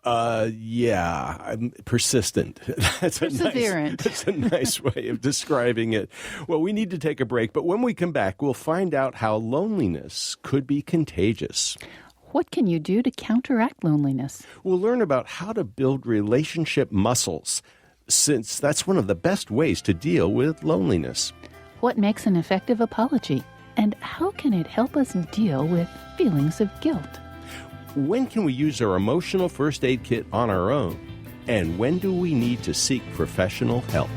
S1: Yeah, I'm persistent.
S2: Perseverant.
S1: That's a nice way of describing it. Well, we need to take a break, but when we come back, we'll find out how loneliness could be contagious.
S2: What can you do to counteract loneliness?
S1: We'll learn about how to build relationship muscles, since that's one of the best ways to deal with loneliness.
S2: What makes an effective apology? And how can it help us deal with feelings of guilt?
S1: When can we use our emotional first aid kit on our own? And when do we need to seek professional help?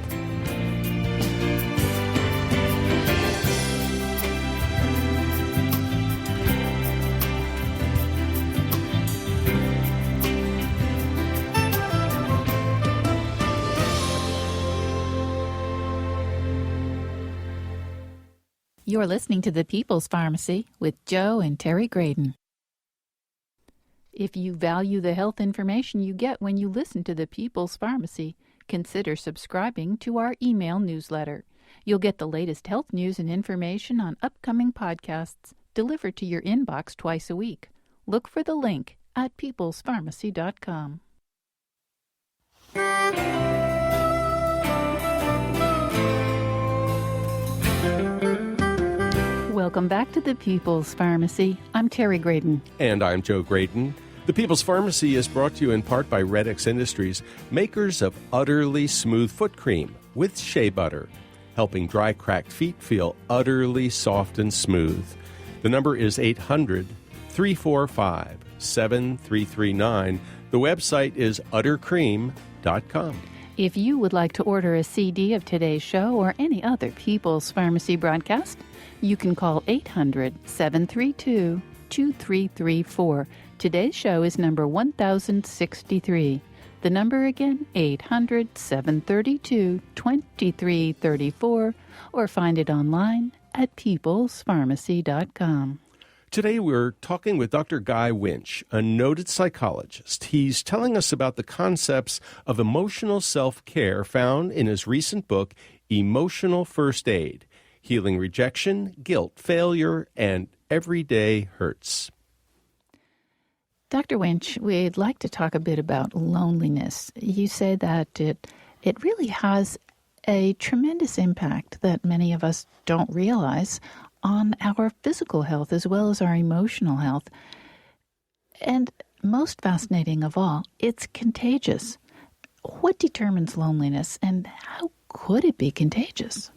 S2: You're listening to The People's Pharmacy with Joe and Terry Graydon. If you value the health information you get when you listen to The People's Pharmacy, consider subscribing to our email newsletter. You'll get the latest health news and information on upcoming podcasts delivered to your inbox twice a week. Look for the link at peoplespharmacy.com. Welcome back to The People's Pharmacy. I'm Terry Graydon.
S1: And I'm Joe Graydon. The People's Pharmacy is brought to you in part by Redx Industries, makers of Utterly Smooth Foot Cream with shea butter, helping dry, cracked feet feel utterly soft and smooth. The number is 800-345-7339. The website is uttercream.com.
S2: If you would like to order a CD of today's show or any other People's Pharmacy broadcast, you can call 800-732-2334. Today's show is number 1063. The number again, 800-732-2334, or find it online at peoplespharmacy.com.
S1: Today we're talking with Dr. Guy Winch, a noted psychologist. He's telling us about the concepts of emotional self-care found in his recent book, Emotional First Aid: Healing Rejection, Guilt, Failure, and Everyday Hurts.
S2: Dr. Winch, we'd like to talk a bit about loneliness. You say that it really has a tremendous impact that many of us don't realize on our physical health as well as our emotional health. And most fascinating of all, it's contagious. What determines loneliness, and how could it be contagious?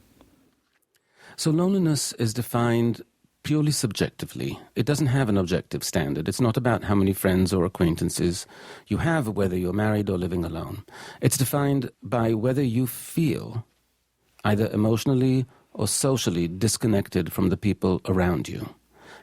S3: So loneliness is defined purely subjectively. It doesn't have an objective standard. It's not about how many friends or acquaintances you have, whether you're married or living alone. It's defined by whether you feel either emotionally or socially disconnected from the people around you.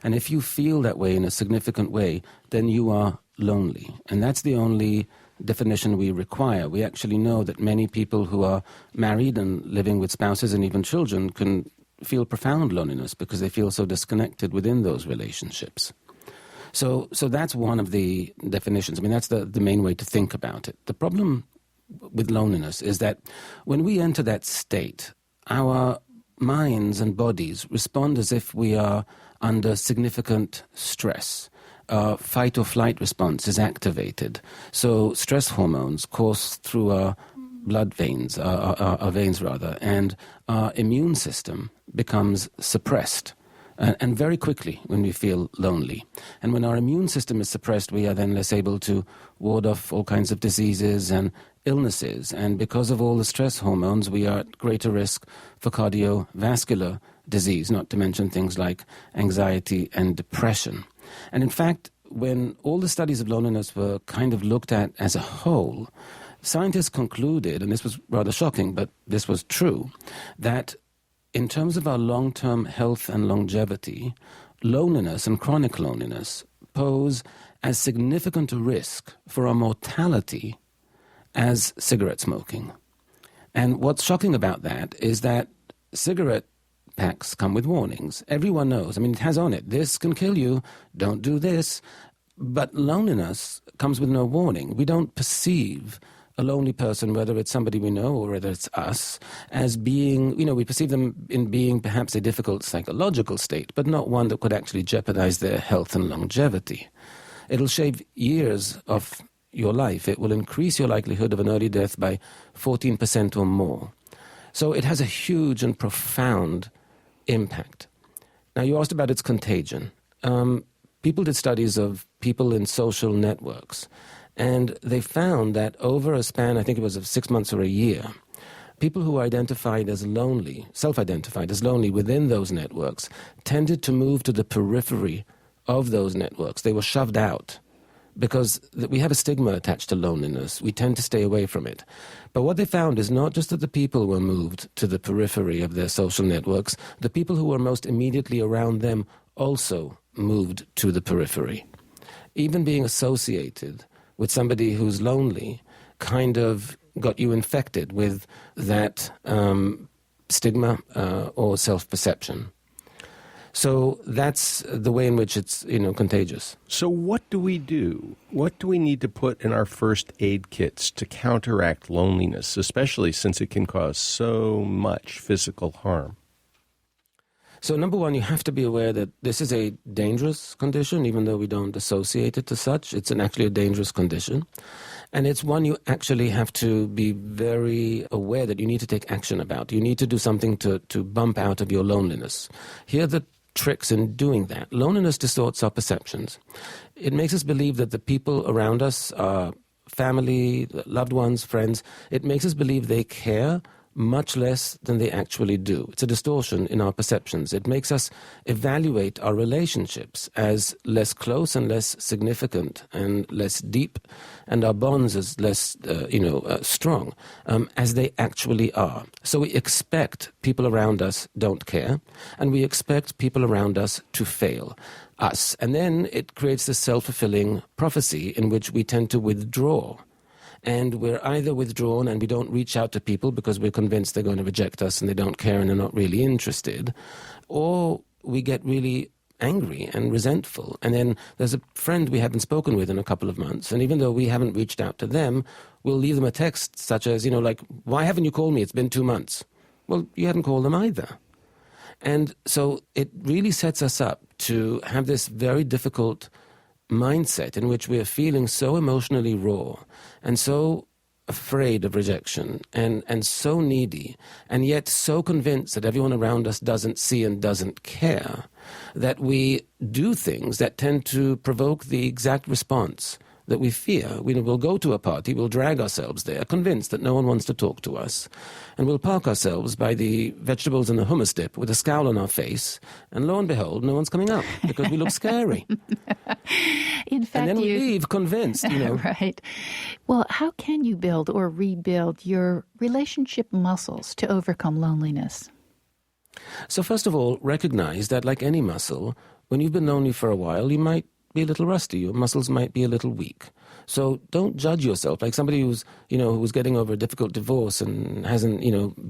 S3: And if you feel that way in a significant way, then you are lonely. And that's the only definition we require. We actually know that many people who are married and living with spouses and even children can feel profound loneliness because they feel so disconnected within those relationships. So that's one of the definitions. I mean, that's the main way to think about it. The problem with loneliness is that when we enter that state, our minds and bodies respond as if we are under significant stress. Our fight or flight response is activated. So stress hormones course through our blood veins, our veins rather, and our immune system becomes suppressed. And very quickly when we feel lonely. And when our immune system is suppressed, we are then less able to ward off all kinds of diseases and illnesses. And because of all the stress hormones, we are at greater risk for cardiovascular disease, not to mention things like anxiety and depression. And in fact, when all the studies of loneliness were kind of looked at as a whole, scientists concluded, and this was rather shocking, but this was true, that in terms of our long-term health and longevity, loneliness and chronic loneliness pose as significant a risk for our mortality as cigarette smoking. And what's shocking about that is that cigarette packs come with warnings. Everyone knows. I mean, it has on it, this can kill you, don't do this. But loneliness comes with no warning. We don't perceive a lonely person, whether it's somebody we know or whether it's us, as being, we perceive them in being perhaps a difficult psychological state, but not one that could actually jeopardize their health and longevity. It'll shave years of your life. It will increase your likelihood of an early death by 14% or more. So it has a huge and profound impact. Now, you asked about its contagion. People did studies of people in social networks, and they found that over a span, I think it was of 6 months or a year, people who were identified as lonely, self-identified as lonely within those networks, tended to move to the periphery of those networks. They were shoved out because we have a stigma attached to loneliness. We tend to stay away from it. But what they found is not just that the people were moved to the periphery of their social networks, the people who were most immediately around them also moved to the periphery. Even being associated with somebody who's lonely kind of got you infected with that stigma or self-perception. So that's the way in which it's, contagious.
S1: So what do we do? What do we need to put in our first aid kits to counteract loneliness, especially since it can cause so much physical harm?
S3: So number one, you have to be aware that this is a dangerous condition, even though we don't associate it to such. It's actually a dangerous condition. And it's one you actually have to be very aware that you need to take action about. You need to do something to bump out of your loneliness. Here are the tricks in doing that. Loneliness distorts our perceptions. It makes us believe that the people around us, our family, loved ones, friends, it makes us believe they care much less than they actually do. It's a distortion in our perceptions. It makes us evaluate our relationships as less close and less significant and less deep, and our bonds as less, strong, as they actually are. So we expect people around us don't care, and we expect people around us to fail us. And then it creates this self-fulfilling prophecy in which we tend to withdraw. And we're either withdrawn and we don't reach out to people because we're convinced they're going to reject us and they don't care and they're not really interested, or we get really angry and resentful. And then there's a friend we haven't spoken with in a couple of months, and even though we haven't reached out to them, we'll leave them a text such as, like, why haven't you called me? It's been 2 months. Well, you hadn't called them either. And so it really sets us up to have this very difficult mindset in which we are feeling so emotionally raw and so afraid of rejection and so needy, and yet so convinced that everyone around us doesn't see and doesn't care, that we do things that tend to provoke the exact response that we fear. We'll go to a party, we'll drag ourselves there, convinced that no one wants to talk to us, and we'll park ourselves by the vegetables and the hummus dip with a scowl on our face, and lo and behold, no one's coming up because we look scary.
S2: In fact,
S3: and then we leave convinced,
S2: Right. Well, how can you build or rebuild your relationship muscles to overcome loneliness?
S3: So first of all, recognize that like any muscle, when you've been lonely for a while, you might be a little rusty. Your muscles might be a little weak. So don't judge yourself like somebody who's getting over a difficult divorce and hasn't,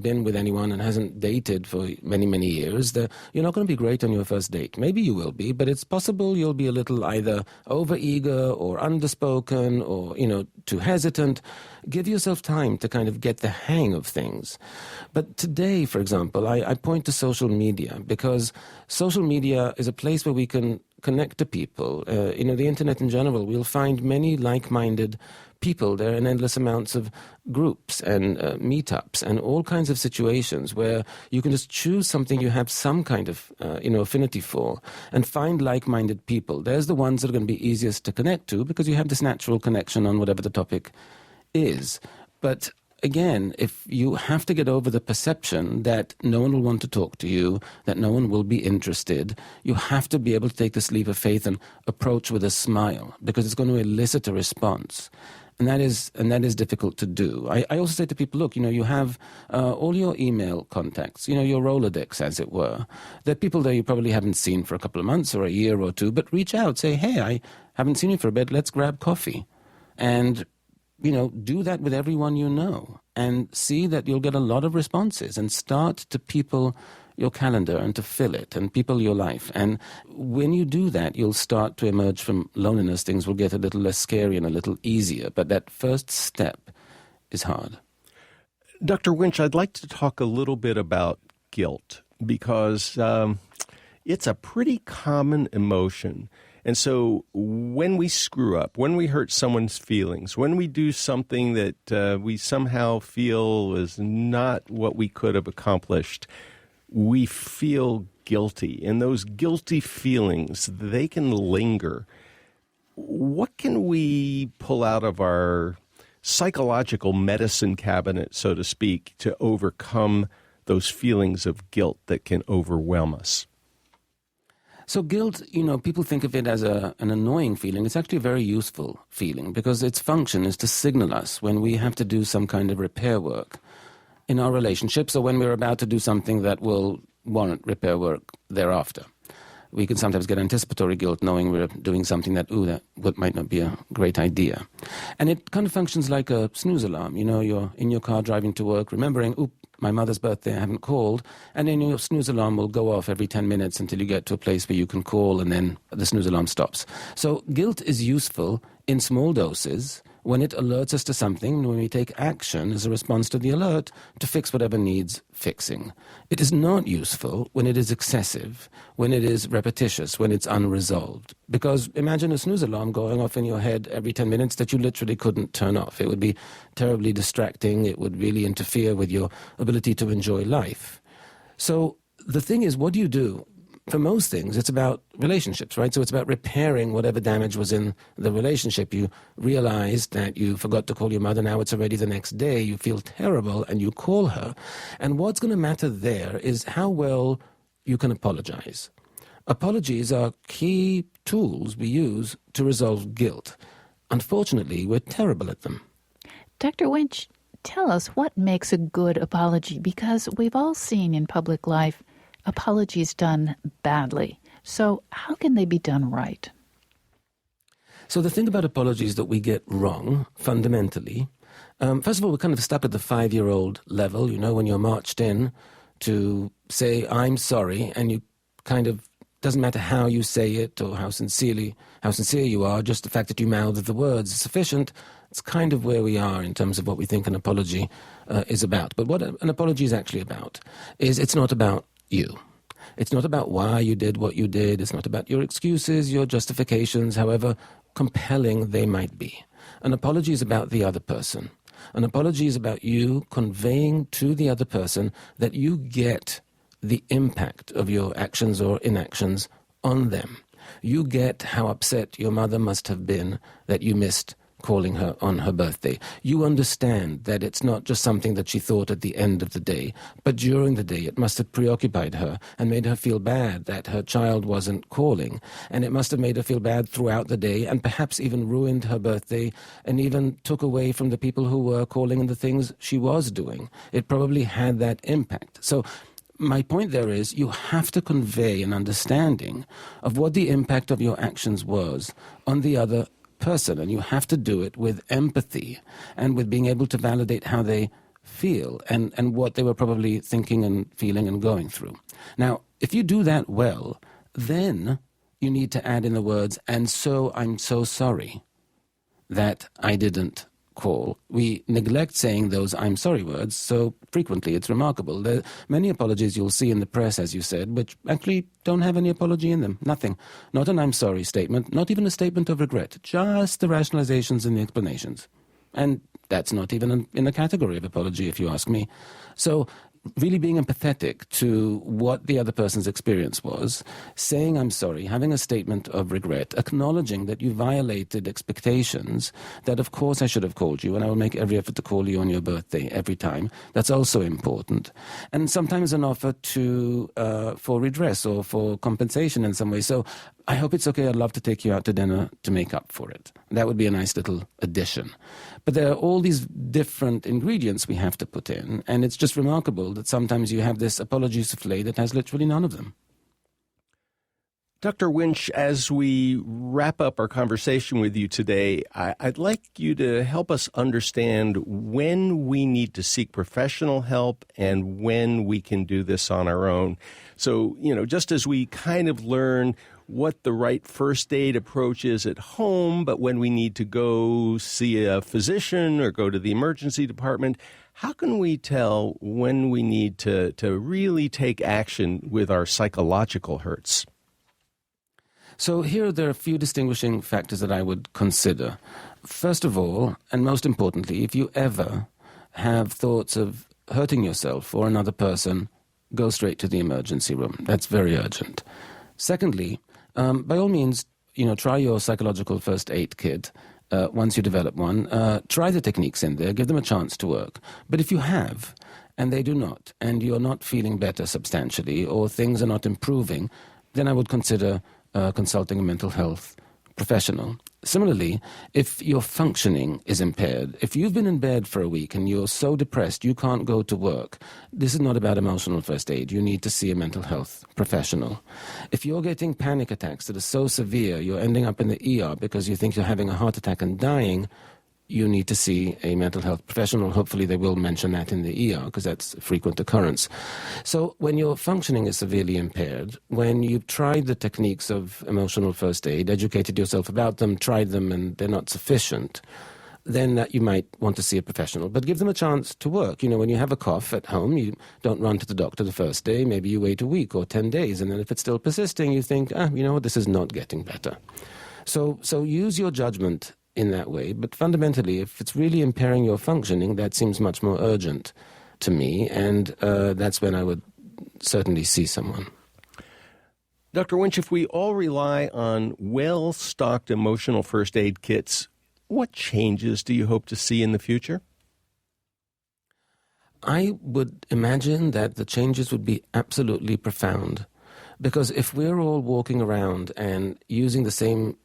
S3: been with anyone and hasn't dated for many, many years. You're not going to be great on your first date. Maybe you will be, but it's possible you'll be a little either overeager or underspoken or, too hesitant. Give yourself time to kind of get the hang of things. But today, for example, I point to social media because social media is a place where we can connect to people. The internet in general, we'll find many like-minded people. There are endless amounts of groups and meetups and all kinds of situations where you can just choose something you have some kind of affinity for and find like-minded people. There's the ones that are going to be easiest to connect to because you have this natural connection on whatever the topic is. But again, if you have to get over the perception that no one will want to talk to you, that no one will be interested, you have to be able to take this leap of faith and approach with a smile because it's going to elicit a response. And that is difficult to do. I also say to people, look, you have all your email contacts, your Rolodex, as it were. There are people there you probably haven't seen for a couple of months or a year or two, but reach out, say, hey, I haven't seen you for a bit, let's grab coffee. And do that with everyone you know and see that you'll get a lot of responses and start to people your calendar and to fill it and people your life. And when you do that, you'll start to emerge from loneliness. Things will get a little less scary and a little easier. But that first step is hard.
S1: Dr. Winch, I'd like to talk a little bit about guilt because it's a pretty common emotion. And so when we screw up, when we hurt someone's feelings, when we do something that we somehow feel is not what we could have accomplished, we feel guilty. And those guilty feelings, they can linger. What can we pull out of our psychological medicine cabinet, so to speak, to overcome those feelings of guilt that can overwhelm us?
S3: So guilt, people think of it as an annoying feeling. It's actually a very useful feeling because its function is to signal us when we have to do some kind of repair work in our relationships or when we're about to do something that will warrant repair work thereafter. We can sometimes get anticipatory guilt knowing we're doing something that might not be a great idea. And it kind of functions like a snooze alarm. You're in your car driving to work, remembering, my mother's birthday, I haven't called, and then your snooze alarm will go off every 10 minutes until you get to a place where you can call, and then the snooze alarm stops. So guilt is useful in small doses when it alerts us to something, when we take action as a response to the alert to fix whatever needs fixing. It is not useful when it is excessive, when it is repetitious, when it's unresolved. Because imagine a snooze alarm going off in your head every 10 minutes that you literally couldn't turn off. It would be terribly distracting. It would really interfere with your ability to enjoy life. So the thing is, what do you do? For most things, it's about relationships, right? So it's about repairing whatever damage was in the relationship. You realize that you forgot to call your mother. Now it's already the next day. You feel terrible and you call her. And what's going to matter there is how well you can apologize. Apologies are key tools we use to resolve guilt. Unfortunately, we're terrible at them.
S2: Dr. Winch, tell us what makes a good apology, because we've all seen in public life apologies done badly. So how can they be done right?
S3: So the thing about apology is that we get wrong, fundamentally. First of all, we're kind of stuck at the 5-year-old level, when you're marched in to say, I'm sorry, and you kind of, doesn't matter how you say it or how sincere you are, just the fact that you mouth the words is sufficient. It's kind of where we are in terms of what we think an apology is about. But what an apology is actually about is it's not about you. It's not about why you did what you did. It's not about your excuses, your justifications, however compelling they might be. An apology is about the other person. An apology is about you conveying to the other person that you get the impact of your actions or inactions on them. You get how upset your mother must have been that you missed calling her on her birthday. You understand that it's not just something that she thought at the end of the day, but during the day it must have preoccupied her and made her feel bad that her child wasn't calling, and it must have made her feel bad throughout the day and perhaps even ruined her birthday and even took away from the people who were calling and the things she was doing. It probably had that impact. So my point there is you have to convey an understanding of what the impact of your actions was on the other person, and you have to do it with empathy and with being able to validate how they feel and what they were probably thinking and feeling and going through. Now, if you do that well, then you need to add in the words, and so I'm so sorry that I didn't call. We neglect saying those I'm sorry words so frequently. It's remarkable. There are many apologies you'll see in the press, as you said, which actually don't have any apology in them. Nothing. Not an I'm sorry statement, not even a statement of regret, just the rationalizations and the explanations. And that's not even in the category of apology, if you ask me. So really being empathetic to what the other person's experience was, saying I'm sorry, having a statement of regret, acknowledging that you violated expectations, that of course I should have called you and I will make every effort to call you on your birthday every time. That's also important. And sometimes an offer for redress or for compensation in some way. So I hope it's okay, I'd love to take you out to dinner to make up for it. That would be a nice little addition. But there are all these different ingredients we have to put in, and it's just remarkable that sometimes you have this apology souffle that has literally none of them.
S1: Dr. Winch, as we wrap up our conversation with you today, I'd like you to help us understand when we need to seek professional help and when we can do this on our own. So, just as we kind of learn what the right first aid approach is at home, but when we need to go see a physician or go to the emergency department, how can we tell when we need to really take action with our psychological hurts?
S3: So here there are a few distinguishing factors that I would consider. First of all, and most importantly, if you ever have thoughts of hurting yourself or another person, go straight to the emergency room. That's very urgent. Secondly, by all means, try your psychological first aid kit once you develop one. Try the techniques in there, give them a chance to work. But if you have, and they do not, and you're not feeling better substantially, or things are not improving, then I would consider consulting a mental health professional. Similarly, if your functioning is impaired, if you've been in bed for a week and you're so depressed you can't go to work, this is not about emotional first aid. You need to see a mental health professional. If you're getting panic attacks that are so severe you're ending up in the ER because you think you're having a heart attack and dying, you need to see a mental health professional. Hopefully they will mention that in the ER because that's a frequent occurrence. So when your functioning is severely impaired, when you've tried the techniques of emotional first aid, educated yourself about them, tried them, and they're not sufficient, then you might want to see a professional. But give them a chance to work. When you have a cough at home, you don't run to the doctor the first day. Maybe you wait a week or 10 days. And then if it's still persisting, you think, this is not getting better. So use your judgment in that way. But fundamentally, if it's really impairing your functioning, that seems much more urgent to me, and that's when I would certainly see someone.
S1: Dr. Winch, if we all rely on well-stocked emotional first aid kits, what changes do you hope to see in the future?
S3: I would imagine that the changes would be absolutely profound. Because if we're all walking around and using the same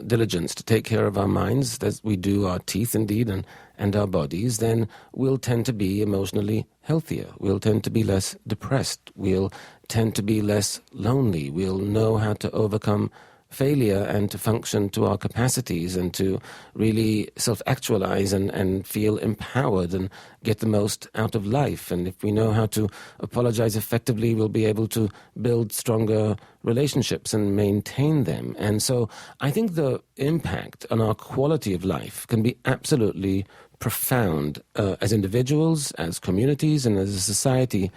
S3: diligence to take care of our minds as we do our teeth, indeed, and our bodies, then we'll tend to be emotionally healthier. We'll tend to be less depressed. We'll tend to be less lonely. We'll know how to overcome failure and to function to our capacities and to really self-actualize and feel empowered and get the most out of life. And if we know how to apologize effectively, we'll be able to build stronger relationships and maintain them. And so I think the impact on our quality of life can be absolutely profound as individuals, as communities, and as a society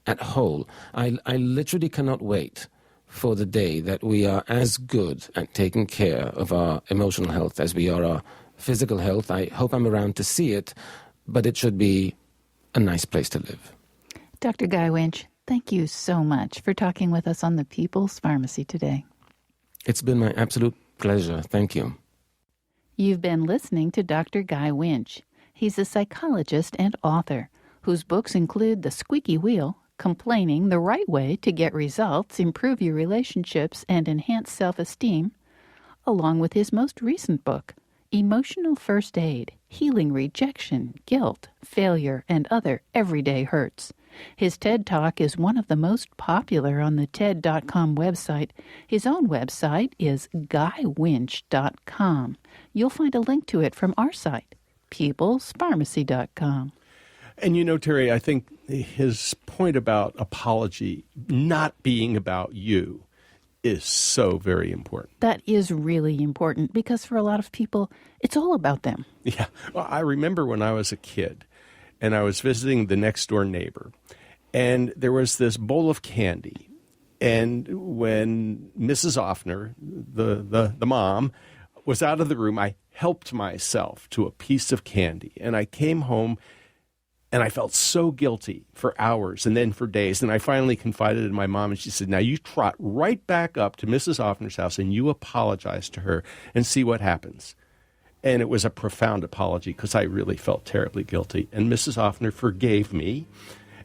S3: at whole. I literally cannot wait for the day that we are as good at taking care of our emotional health as we are our physical health. I hope I'm around to see it, but it should be a nice place to live.
S2: Dr. Guy Winch, thank you so much for talking with us on the People's Pharmacy today.
S3: It's been my absolute pleasure. Thank you.
S2: You've been listening to Dr. Guy Winch. He's a psychologist and author whose books include The Squeaky Wheel, Complaining the Right Way to Get Results, Improve Your Relationships, and Enhance Self-Esteem, along with his most recent book, Emotional First Aid, Healing Rejection, Guilt, Failure, and Other Everyday Hurts. His TED Talk is one of the most popular on the TED.com website. His own website is GuyWinch.com. You'll find a link to it from our site, peoplespharmacy.com.
S1: And you know, Terry, I think his point about apology not being about you is so very important.
S2: That is really important because for a lot of people, it's all about them.
S1: Yeah. Well, I remember when I was a kid and I was visiting the next door neighbor, and there was this bowl of candy. And when Mrs. Offner, the mom, was out of the room, I helped myself to a piece of candy. And I came home and I felt so guilty for hours and then for days. And I finally confided in my mom, and she said, now you trot right back up to Mrs. Offner's house and you apologize to her and see what happens. And it was a profound apology because I really felt terribly guilty. And Mrs. Offner forgave me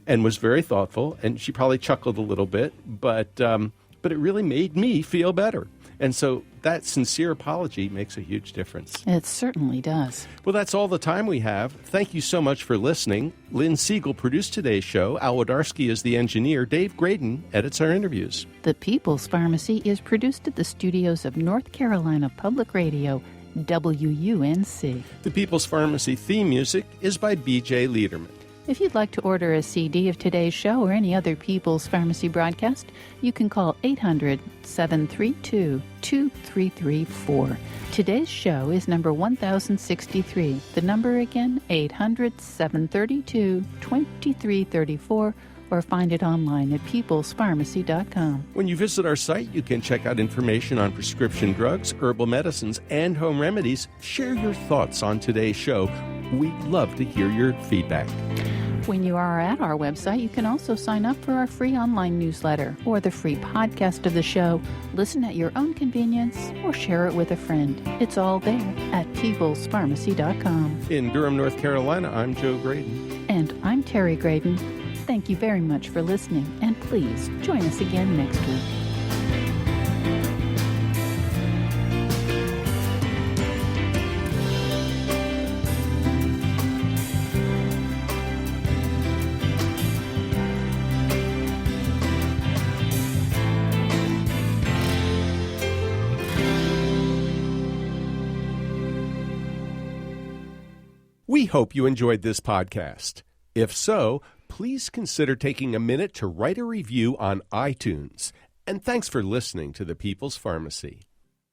S1: and was very thoughtful. And she probably chuckled a little bit, but it really made me feel better. And so that sincere apology makes a huge difference.
S2: It certainly does.
S1: Well, that's all the time we have. Thank you so much for listening. Lynn Siegel produced today's show. Al Wodarski is the engineer. Dave Graydon edits our interviews.
S2: The People's Pharmacy is produced at the studios of North Carolina Public Radio, WUNC.
S1: The People's Pharmacy theme music is by B.J. Liederman.
S2: If you'd like to order a CD of today's show or any other People's Pharmacy broadcast, you can call 800-732-2334. Today's show is number 1063. The number again, 800-732-2334, or find it online at peoplespharmacy.com.
S1: When you visit our site, you can check out information on prescription drugs, herbal medicines, and home remedies. Share your thoughts on today's show. We'd love to hear your feedback.
S2: When you are at our website, you can also sign up for our free online newsletter or the free podcast of the show. Listen at your own convenience or share it with a friend. It's all there at peoplespharmacy.com.
S1: In Durham, North Carolina, I'm Joe Graydon.
S2: And I'm Terry Graydon. Thank you very much for listening, and please join us again next week.
S1: We hope you enjoyed this podcast. If so, please consider taking a minute to write a review on iTunes. And thanks for listening to The People's Pharmacy.